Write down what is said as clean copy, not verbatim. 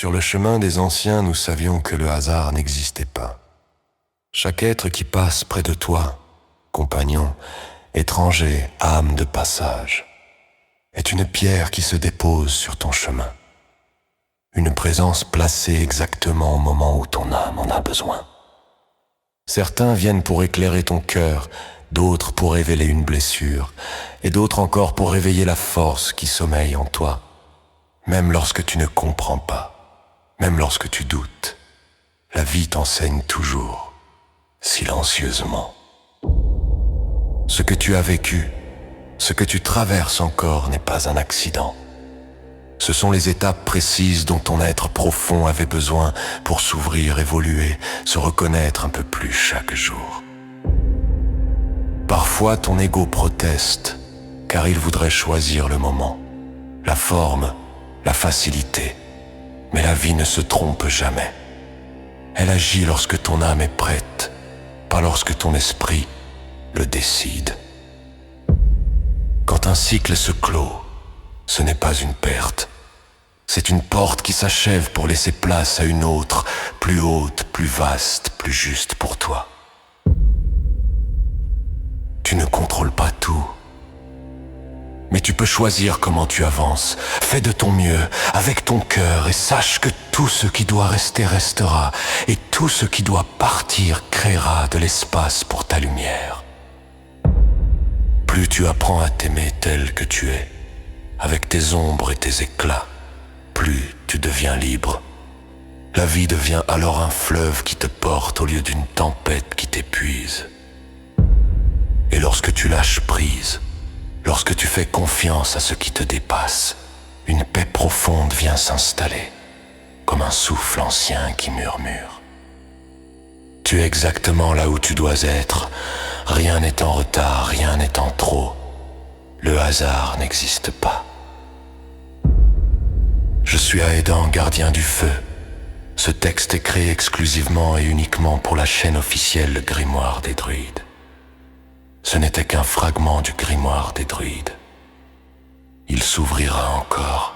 Sur le chemin des anciens, nous savions que le hasard n'existait pas. Chaque être qui passe près de toi, compagnon, étranger, âme de passage, est une pierre qui se dépose sur ton chemin. Une présence placée exactement au moment où ton âme en a besoin. Certains viennent pour éclairer ton cœur, d'autres pour révéler une blessure, et d'autres encore pour réveiller la force qui sommeille en toi, même lorsque tu ne comprends pas. Même lorsque tu doutes, la vie t'enseigne toujours, silencieusement. Ce que tu as vécu, ce que tu traverses encore n'est pas un accident. Ce sont les étapes précises dont ton être profond avait besoin pour s'ouvrir, évoluer, se reconnaître un peu plus chaque jour. Parfois ton ego proteste, car il voudrait choisir le moment, la forme, la facilité. Mais la vie ne se trompe jamais. Elle agit lorsque ton âme est prête, pas lorsque ton esprit le décide. Quand un cycle se clôt, ce n'est pas une perte. C'est une porte qui s'achève pour laisser place à une autre, plus haute, plus vaste, plus juste pour toi. Tu ne contrôles pas tout. Mais tu peux choisir comment tu avances. Fais de ton mieux, avec ton cœur, et sache que tout ce qui doit rester restera, et tout ce qui doit partir créera de l'espace pour ta lumière. Plus tu apprends à t'aimer tel que tu es, avec tes ombres et tes éclats, plus tu deviens libre. La vie devient alors un fleuve qui te porte au lieu d'une tempête qui t'épuise. Et lorsque tu lâches prise, lorsque tu fais confiance à ce qui te dépasse, une paix profonde vient s'installer, comme un souffle ancien qui murmure. Tu es exactement là où tu dois être, rien n'est en retard, rien n'est en trop. Le hasard n'existe pas. Je suis Aedan, gardien du feu. Ce texte est créé exclusivement et uniquement pour la chaîne officielle Le Grimoire des Druides. Ce n'était qu'un fragment du grimoire des druides. Il s'ouvrira encore.